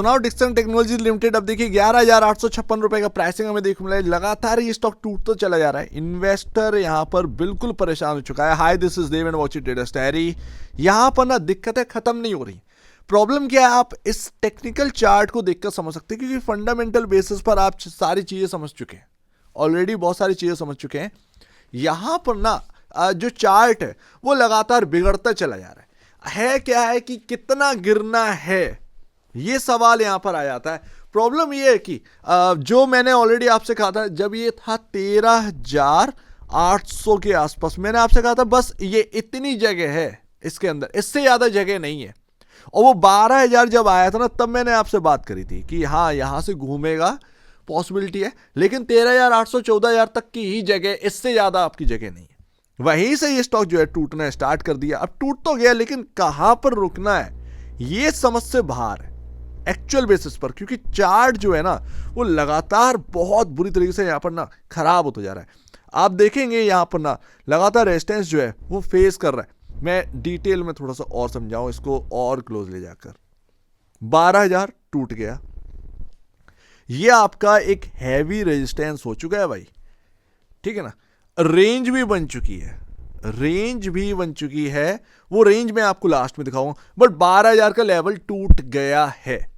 Now Dixon technologies limited अब देखिए 11,856 रुपए का प्राइसिंग हमें देखने मिला है। लगातार ये स्टॉक टूटता चला जा रहा है। इन्वेस्टर यहाँ पर बिल्कुल परेशान हो चुका है। Hi this is Dev and watch it traders diary. यहाँ पर ना दिक्कतें खत्म नहीं हो रही। प्रॉब्लम क्या है, आप इस टेक्निकल चार्ट को देखकर समझ सकते हैं, क्योंकि फंडामेंटल बेसिस पर आप सारी चीजें समझ चुके हैं ऑलरेडी, बहुत सारी चीजें समझ चुके हैं। यहाँ पर ना जो चार्ट है वो लगातार बिगड़ता चला जा रहा है क्या है कि कितना गिरना है, ये सवाल यहां पर आ जाता है। प्रॉब्लम ये है कि जो मैंने ऑलरेडी आपसे कहा था, जब ये था 13,800 के आसपास, मैंने आपसे कहा था बस ये इतनी जगह है इसके अंदर, इससे ज्यादा जगह नहीं है। और वो 12,000 जब आया था ना, तब मैंने आपसे बात करी थी कि हाँ यहां से घूमेगा, पॉसिबिलिटी है, लेकिन 13,800 14,000 तक की ही जगह, इससे ज्यादा आपकी जगह नहीं है। वहीं से ये स्टॉक जो है टूटना स्टार्ट कर दिया। अब टूट तो गया, लेकिन कहां पर रुकना है ये समझ से बाहर है एक्चुअल बेसिस पर, क्योंकि चार्ट जो है ना वो लगातार बहुत बुरी तरीके से यहां पर ना खराब होता जा रहा है। आप देखेंगे यहां पर ना लगातार रेजिस्टेंस जो है वो फेस कर रहा है। मैं डिटेल में थोड़ा सा और समझाऊं इसको और क्लोज ले जाकर। 12,000 टूट गया, ये आपका एक हैवी रेजिस्टेंस हो चुका है भाई, ठीक है ना। रेंज भी बन चुकी है, वो रेंज मैं आपको लास्ट में दिखाऊंगा, बट 12,000 का लेवल टूट गया है।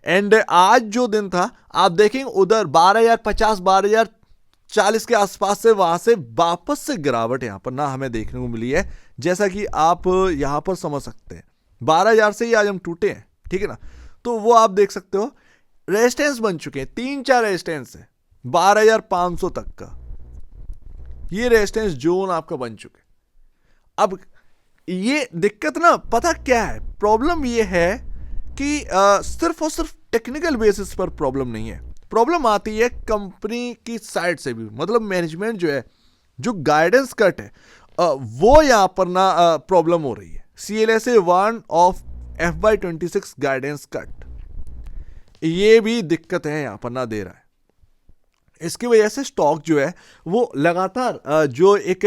एंड आज जो दिन था आप देखेंगे उधर 12,050 12,040 के आसपास से, वहां से वापस से गिरावट यहां पर ना हमें देखने को मिली है, जैसा कि आप यहां पर समझ सकते हैं। 12,000 से ही आज हम टूटे हैं, ठीक है ना। तो वो आप देख सकते हो रेजिस्टेंस बन चुके हैं, 3-4 रेजिस्टेंस है 12,500 तक का, ये रेजिस्टेंस जोन आपका बन चुके। अब ये दिक्कत ना पता क्या है, प्रॉब्लम ये है कि सिर्फ और सिर्फ टेक्निकल बेसिस पर प्रॉब्लम नहीं है, प्रॉब्लम आती है कंपनी की साइड से भी। मतलब मैनेजमेंट जो है, जो गाइडेंस कट है, वो यहां पर ना प्रॉब्लम हो रही है। CLSA 1 of FY26 guidance cut, ये भी दिक्कत है यहां पर ना दे रहा है। इसकी वजह से स्टॉक जो है वो लगातार जो एक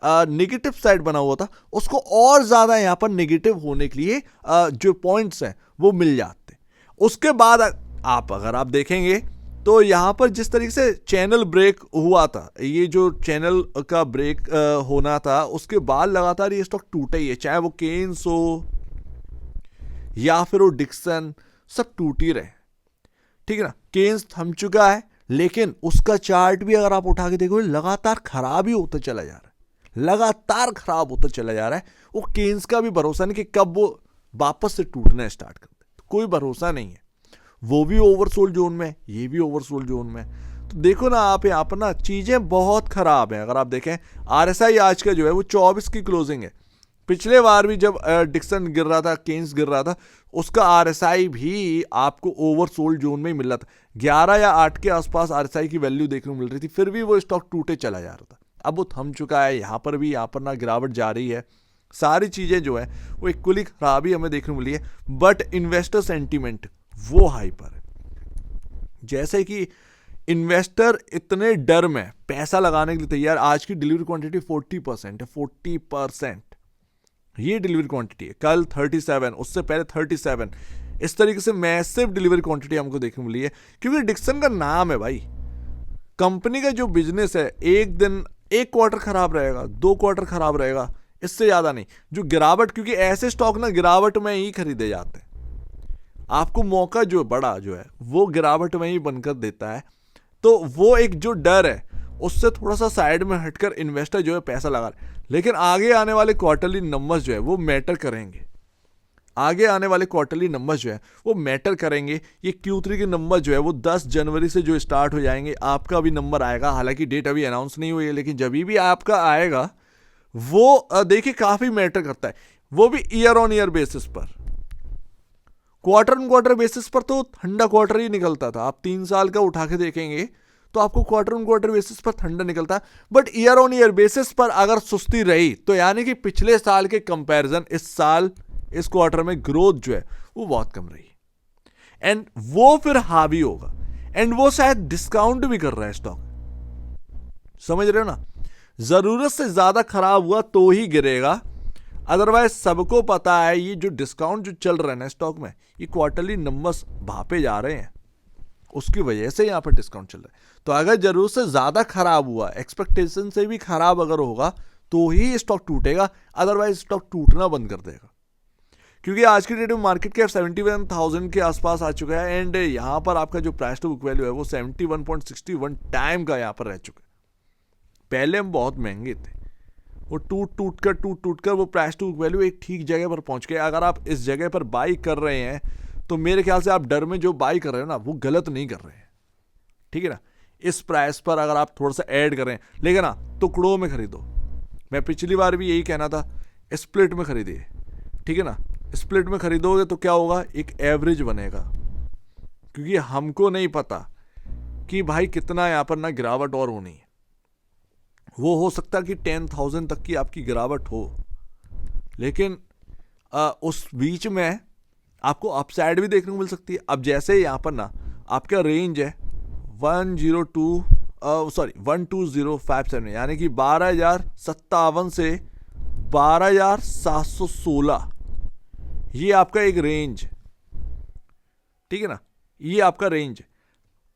नेगेटिव साइड बना हुआ था, उसको और ज्यादा यहां पर नेगेटिव होने के लिए जो पॉइंट्स हैं वो मिल जाते। उसके बाद अगर आप देखेंगे तो यहां पर जिस तरीके से चैनल ब्रेक हुआ था, ये जो चैनल का ब्रेक होना था, उसके बाद लगातार ये स्टॉक टूटा ही है, चाहे वो केन्स हो या फिर वो डिक्सन, सब टूट ही रहे, ठीक है ना। केन्स थम चुका है, लेकिन उसका चार्ट भी अगर आप उठा के देखो लगातार खराब ही होता चला जा रहा है, लगातार खराब होता चला जा रहा है। वो केन्स का भी भरोसा नहीं कि कब वो वापस से टूटना स्टार्ट कर दे, कोई भरोसा नहीं है। वो भी ओवरसोल्ड जोन में, ये भी ओवरसोल्ड जोन में। तो देखो ना आप यहाँ पर ना चीजें बहुत खराब हैं। अगर आप देखें RSI आज का जो है वो 24 की क्लोजिंग है। पिछले बार भी जब डिक्सन गिर रहा था, केन्स गिर रहा था, उसका RSI भी आपको ओवरसोल्ड जोन में ही मिल रहा था। 11 या 8 के आसपास RSI की वैल्यू देखने को मिल रही थी, फिर भी वो स्टॉक टूटे चला जा रहा था। अब वो थम चुका है, यहाँ पर भी यहाँ पर ना गिरावट जा रही है। सारी चीजें जो है वो इक्वली खराबी हमें देखने को मिली है, बट इन्वेस्टर सेंटीमेंट वो हाई पर है। जैसे कि इन्वेस्टर इतने डर में पैसा लगाने के लिए तैयार। आज की डिलीवरी क्वांटिटी 40% है, 40% ये डिलीवरी क्वांटिटी है। कल 37, उससे पहले 37, इस तरीके से मैसिव डिलीवरी क्वांटिटी हमको देखने को मिली है, क्योंकि डिक्सन का नाम है भाई। कंपनी का जो बिजनेस है, एक दिन एक क्वार्टर खराब रहेगा, 2 क्वार्टर खराब रहेगा, इससे ज्यादा नहीं। जो गिरावट, क्योंकि ऐसे स्टॉक ना गिरावट में ही खरीदे जाते हैं, आपको मौका जो बड़ा जो है वो गिरावट में ही बनकर देता है। तो वो एक जो डर है उससे थोड़ा सा साइड में हटकर इन्वेस्टर जो है पैसा लगा रहे। लेकिन आगे आने वाले क्वार्टरली नंबर्स जो है वो मैटर करेंगे, आगे आने वाले क्वार्टरली नंबर्स जो है वो मैटर करेंगे। ये Q3 के नंबर जो है वो 10 जनवरी से जो स्टार्ट हो जाएंगे। आपका भी नंबर आएगा, हालांकि डेट अभी अनाउंस नहीं हुई है, लेकिन जब भी आपका आएगा वो देखिए काफी मैटर करता है। वो भी ईयर ऑन ईयर बेसिस पर, क्वार्टर ऑन क्वार्टर बेसिस पर तो ठंडा क्वार्टर ही निकलता था। आप 3 साल का उठा के देखेंगे तो आपको क्वार्टर ऑन क्वार्टर बेसिस पर ठंडा निकलता है, but year on year basis पर अगर सुस्ती रही तो यानी कि पिछले साल के कंपैरिजन इस साल इस क्वार्टर में ग्रोथ जो है वो बहुत कम रही, एंड वो फिर हावी होगा। एंड वो शायद डिस्काउंट भी कर रहा है स्टॉक, समझ रहे हो ना। जरूरत से ज्यादा खराब हुआ तो ही गिरेगा। अदरवाइज सबको पता है ये जो डिस्काउंट जो चल रहा है ना स्टॉक में, ये क्वार्टरली नंबर्स भापे जा रहे हैं, उसकी वजह से यहाँ पर डिस्काउंट चल रहा है। तो अगर जरूरत से ज्यादा खराब हुआ, एक्सपेक्टेशन से भी खराब अगर होगा तो ही स्टॉक टूटेगा, अदरवाइज स्टॉक टूटना बंद कर देगा। क्योंकि आज की डेट में मार्केट कैप 71,000 के आसपास आ चुका है एंड यहाँ पर आपका जो प्राइस टू बुक वैल्यू है वो 71.61 टाइम का यहाँ पर रह चुका है। पहले हम बहुत महंगे थे, वो टूट कर वो प्राइस टू बुक वैल्यू एक ठीक जगह पर पहुंच गया। अगर आप इस जगह पर बाई कर रहे हैं तो मेरे ख्याल से आप डर में जो बाई कर रहे हो ना वो गलत नहीं कर रहे हैं, ठीक है ना। इस प्राइस पर अगर आप थोड़ा सा ऐड करें, लेकिन ना टुकड़ों में खरीदो। मैं पिछली बार भी यही कहना था, स्प्लिट में खरीदिए, ठीक है ना। स्प्लिट में खरीदोगे तो क्या होगा, एक एवरेज बनेगा, क्योंकि हमको नहीं पता कि भाई कितना यहाँ पर ना गिरावट और होनी है। वो हो सकता है कि 10,000 तक की आपकी गिरावट हो, लेकिन उस बीच में आपको अपसाइड भी देखने को मिल सकती है। अब जैसे यहाँ पर ना आपका रेंज है 12057 यानी कि 12,057 से 12,716, ये आपका एक रेंज, ठीक है ना, ये आपका रेंज।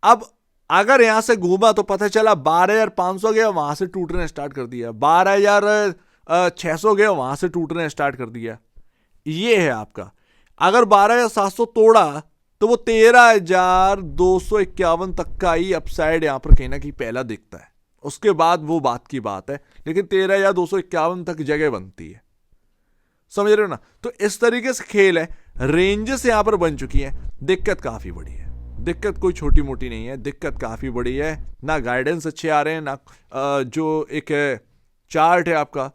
अब अगर यहां से घूमा तो पता चला 12,500 गया, वहां से टूटने स्टार्ट कर दिया, 12,600 गया, वहां से टूटने स्टार्ट कर दिया, ये है आपका। अगर 12,700 तोड़ा तो वो 13,251 तक का ही अपसाइड यहां पर कहीं ना कहीं पहला दिखता है, उसके बाद वो बात की बात है, लेकिन 13,251 तक जगह बनती है, समझ रहे हो ना। तो इस तरीके से खेल है, रेंजेस यहां पर बन चुकी है। दिक्कत काफी बड़ी है, दिक्कत कोई छोटी मोटी नहीं है, दिक्कत काफी बड़ी है। ना गाइडेंस अच्छे आ रहे हैं, ना जो एक चार्ट है आपका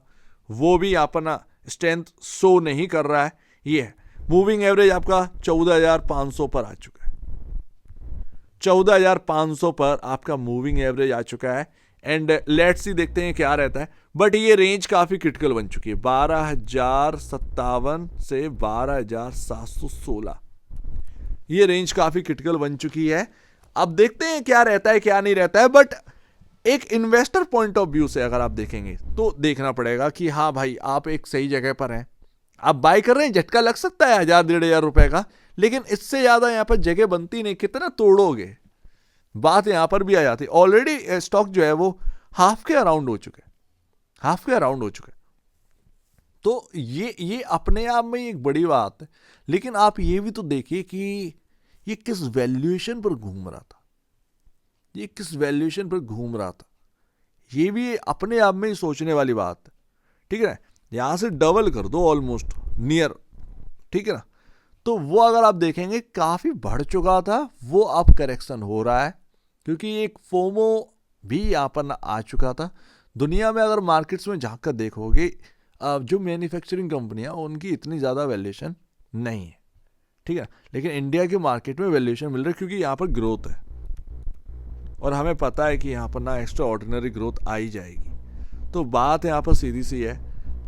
वो भी यहाँ पर ना स्ट्रेंथ शो नहीं कर रहा है। ये है मूविंग एवरेज आपका 14,500 पर आ चुका है, 14,500 पर आपका मूविंग एवरेज आ चुका है। एंड लेट्स सी देखते हैं क्या रहता है, बट ये रेंज काफी क्रिटिकल बन चुकी है, 12,057 से 12,716, ये रेंज काफी क्रिटिकल बन चुकी है। अब देखते हैं क्या रहता है क्या नहीं रहता है, बट एक इन्वेस्टर पॉइंट ऑफ व्यू से अगर आप देखेंगे तो देखना पड़ेगा कि हाँ भाई आप एक सही जगह पर हैं, आप बाय कर रहे हैं, झटका लग सकता है 1,000-1,500 रुपए का, लेकिन इससे ज्यादा यहां पर जगह बनती नहीं, कितना तोड़ोगे, बात यहां पर भी आ जाती है। ऑलरेडी स्टॉक जो है वो हाफ के अराउंड हो चुके, हाफ के अराउंड हो चुके, तो ये अपने आप में एक बड़ी बात है। लेकिन आप ये भी तो देखिए कि ये किस वैल्यूएशन पर घूम रहा था, ये किस वैल्यूएशन पर घूम रहा था, ये भी अपने आप में ही सोचने वाली बात है, ठीक है ना। यहां से डबल कर दो ऑलमोस्ट नियर, ठीक है ना। तो वो अगर आप देखेंगे काफी बढ़ चुका था, वो अब करेक्शन हो रहा है, क्योंकि एक फोमो भी यहां पर आ चुका था। दुनिया में अगर मार्केट्स में झांक कर देखोगे, जो मैन्युफैक्चरिंग कंपनियां उनकी इतनी ज्यादा वैल्यूएशन नहीं है, ठीक है, लेकिन इंडिया के मार्केट में वैल्यूएशन मिल रही है, क्योंकि यहां पर ग्रोथ है और हमें पता है कि यहां पर ना एक्स्ट्रा ऑर्डिनरी ग्रोथ आई जाएगी। तो बात यहां पर सीधी सी है,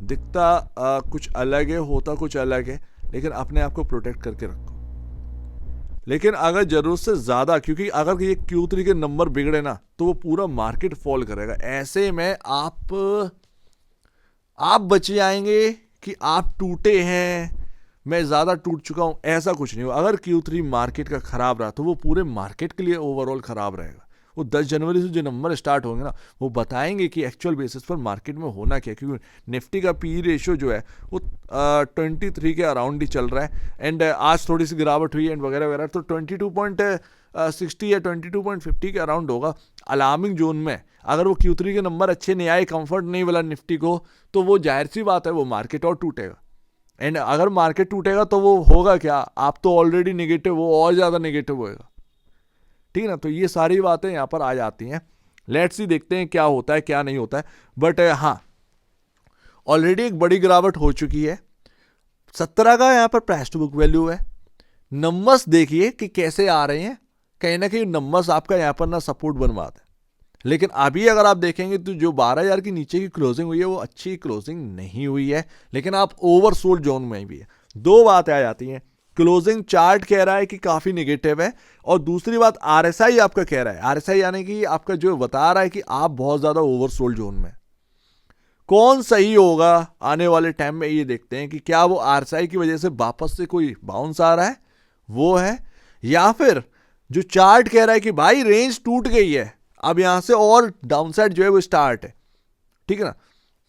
दिखता कुछ अलग है, होता कुछ अलग है, लेकिन अपने आप को प्रोटेक्ट करके रखो। लेकिन अगर जरूरत से ज्यादा, क्योंकि अगर ये Q3 के नंबर बिगड़े ना तो वो पूरा मार्केट फॉल करेगा, ऐसे में आप बच जाएंगे कि आप टूटे हैं, मैं ज्यादा टूट चुका हूं, ऐसा कुछ नहीं हो। अगर Q3 मार्केट का खराब रहा तो वो पूरे मार्केट के लिए ओवरऑल खराब रहेगा। वो 10 जनवरी से जो नंबर स्टार्ट होंगे ना वो बताएंगे कि एक्चुअल बेसिस पर मार्केट में होना क्या, क्योंकि निफ्टी का पी रेशियो जो है वो 23 के अराउंड ही चल रहा है। एंड आज थोड़ी सी गिरावट हुई एंड वगैरह वगैरह, तो 22.60 या 22.50 के अराउंड होगा अलार्मिंग जोन में। अगर वो Q3 के नंबर अच्छे नहीं आए, कंफर्ट नहीं मिला निफ्टी को, तो वो जाहिर सी बात है वो मार्केट और टूटेगा। एंड अगर मार्केट टूटेगा तो वो होगा क्या, आप तो ऑलरेडी नेगेटिव, वो और ज्यादा नेगेटिव होएगा, ठीक है ना। तो ये सारी बातें यहां पर आ जाती हैं। लेट्स सी देखते हैं क्या होता है क्या नहीं होता है, बट हाँ ऑलरेडी एक बड़ी गिरावट हो चुकी है। 17 का यहां पर प्राइस टू बुक वैल्यू है। नंबर्स देखिए कि कैसे आ रहे हैं, कहीं ना कहीं नंबर्स आपका यहां पर ना सपोर्ट बनवाते हैं। लेकिन अभी अगर आप देखेंगे तो जो 12,000 के नीचे की क्लोजिंग हुई है वो अच्छी क्लोजिंग नहीं हुई है, लेकिन आप ओवरसोल्ड जोन में भी है। दो बातें आ जाती हैं, क्लोजिंग चार्ट कह रहा है कि काफी नेगेटिव है, और दूसरी बात RSI आपका कह रहा है, RSI यानी कि आपका जो बता रहा है कि आप बहुत ज्यादा ओवरसोल्ड जोन में। कौन सही होगा आने वाले टाइम में, ये देखते हैं कि क्या वो आरएसआई की वजह से वापस से कोई बाउंस आ रहा है वो है, या फिर जो चार्ट कह रहा है कि भाई रेंज टूट गई है, अब यहां से और डाउनसाइड जो है वो स्टार्ट है, ठीक है ना,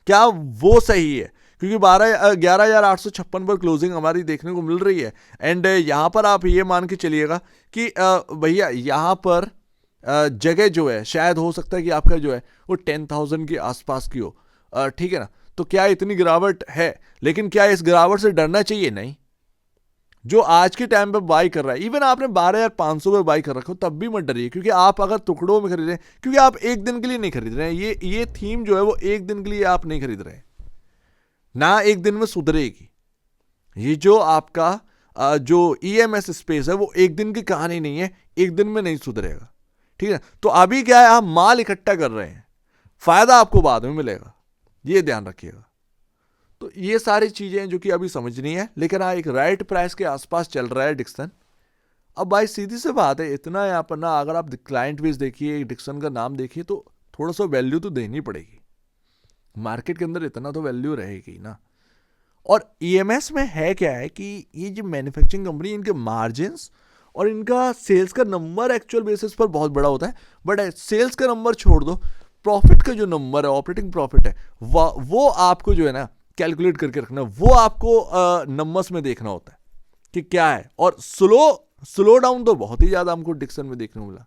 क्या वो सही है? क्योंकि 11,856 पर क्लोजिंग हमारी देखने को मिल रही है। एंड यहां पर आप ये मान के चलिएगा कि भैया यहां पर जगह जो है शायद हो सकता है कि आपका जो है वो 10,000 के आसपास की हो, ठीक है ना। तो क्या इतनी गिरावट है, लेकिन क्या इस गिरावट से डरना चाहिए? नहीं। जो आज के टाइम पे बाई कर रहा है, इवन आपने 12,500 पे बाई कर रखा हो तब भी मत डरिए, क्योंकि आप अगर टुकड़ों में खरीद रहे हैं, क्योंकि आप एक दिन के लिए नहीं खरीद रहे हैं, ये थीम जो है वो एक दिन के लिए आप नहीं खरीद रहे हैं, ना एक दिन में सुधरेगी। ये जो आपका जो ईएमएस स्पेस है वो एक दिन की कहानी नहीं है, एक दिन में नहीं सुधरेगा, ठीक है। तो अभी क्या है, आप माल इकट्ठा कर रहे हैं, फायदा आपको बाद में मिलेगा, ये ध्यान रखिएगा। तो ये सारी चीजें जो कि अभी समझनी है, लेकिन हाँ एक राइट प्राइस के आसपास चल रहा है डिक्सन। अब भाई सीधी सी बात है, इतना यहाँ पर ना, अगर आप क्लाइंट बेस देखिए, डिक्सन का नाम देखिए, तो थोड़ा सा वैल्यू तो देनी पड़ेगी मार्केट के अंदर, इतना तो वैल्यू रहेगी ना। और ईएमएस में है क्या है कि ये जो मैन्युफैक्चरिंग कंपनी, इनके मार्जिन्स और इनका सेल्स का नंबर एक्चुअल बेसिस पर बहुत बड़ा होता है, बट सेल्स का नंबर छोड़ दो, प्रॉफिट का जो नंबर है, ऑपरेटिंग प्रॉफिट है, वो आपको जो है ना कैलकुलेट करके रखना, वो आपको नंबर्स में देखना होता है कि क्या है। और स्लो डाउन तो बहुत ही ज्यादा हमको डिक्सन में देखने को मिला।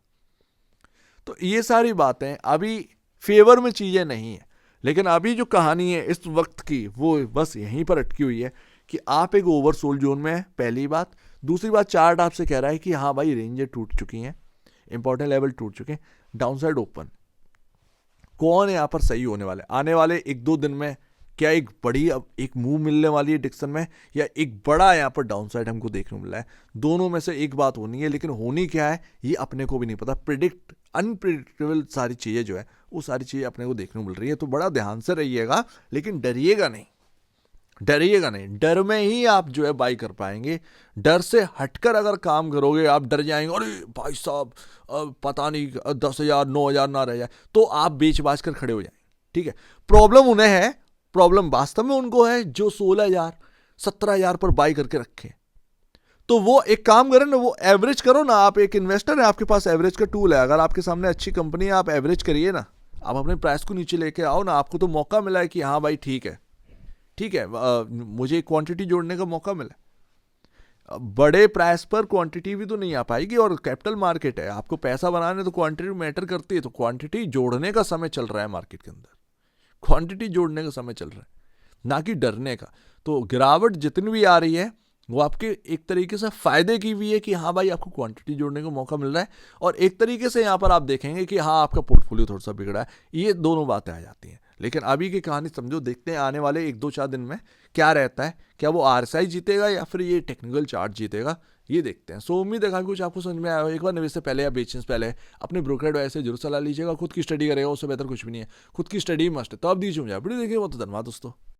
तो ये सारी बातें अभी फेवर में चीजें नहीं है, लेकिन अभी जो कहानी है इस वक्त की वो बस यहीं पर अटकी हुई है कि आप एक ओवरसोल्ड जोन में है, पहली बात। दूसरी बात, चार्ट आपसे कह रहा है कि हाँ भाई रेंजें टूट चुकी हैं, इंपॉर्टेंट लेवल टूट चुके हैं, डाउनसाइड ओपन। कौन यहाँ पर सही होने वाले आने वाले एक दो दिन में? क्या एक बड़ी अब एक मूव मिलने वाली है डिक्सन में, या एक बड़ा यहाँ पर डाउनसाइड हमको देखने को मिला है? दोनों में से एक बात होनी है, लेकिन होनी क्या है ये अपने को भी नहीं पता। अनप्रिडिक्टेबल सारी चीजें जो है वो सारी चीजें अपने को देखने को मिल रही है। तो बड़ा ध्यान से रहिएगा, लेकिन डरिएगा नहीं, डरिएगा नहीं। डर में ही आप जो है बाई कर पाएंगे। डर से हटकर अगर काम करोगे, आप डर जाएंगे, अरे भाई साहब पता नहीं 10,000 9,000 ना रह जाए, तो आप बेच बाच कर खड़े हो जाएंगे, ठीक है। प्रॉब्लम उन्हें है, प्रॉब्लम वास्तव में उनको है जो 16,000 17,000 पर बाई करके रखे। तो वो एक काम करें ना, वो एवरेज करो ना। आप एक इन्वेस्टर है, आपके पास एवरेज का टूल है, अगर आपके सामने अच्छी कंपनी है, आप एवरेज करिए ना, आप अपने प्राइस को नीचे लेके आओ ना। आपको तो मौका मिला है कि हाँ भाई ठीक है, ठीक है, मुझे क्वांटिटी जोड़ने का मौका मिला। बड़े प्राइस पर क्वांटिटी भी तो नहीं आ पाएगी, और कैपिटल मार्केट है, आपको पैसा बनाने तो क्वांटिटी मैटर करती है। तो क्वांटिटी जोड़ने का समय चल रहा है मार्केट के अंदर, क्वांटिटी जोड़ने का समय चल रहा है, ना कि डरने का। तो गिरावट जितनी भी आ रही है वो आपके एक तरीके से फायदे की भी है कि हाँ भाई आपको क्वांटिटी जोड़ने का मौका मिल रहा है, और एक तरीके से यहाँ पर आप देखेंगे कि हाँ आपका पोर्टफोलियो थोड़ा सा बिगड़ा है। ये दोनों बातें आ जाती हैं। लेकिन अभी की कहानी समझो, देखते हैं आने वाले एक दो चार दिन में क्या रहता है, क्या वो आरएसआई जीतेगा या फिर ये टेक्निकल चार्ट जीतेगा, ये देखते हैं। सो उम्मीद है काफी कुछ आपको समझ में आया हो। एक बार निवेश से पहले या बेचने से पहले अपने ब्रोकर एडवाइस से जरूर सलाह लीजिएगा। खुद की स्टडी करेगा, उससे बेहतर कुछ भी नहीं है, खुद की स्टडी मस्ट है। तो अब दीजिए मुझे वीडियो देखिए, वो तो धन्यवाद दोस्तों।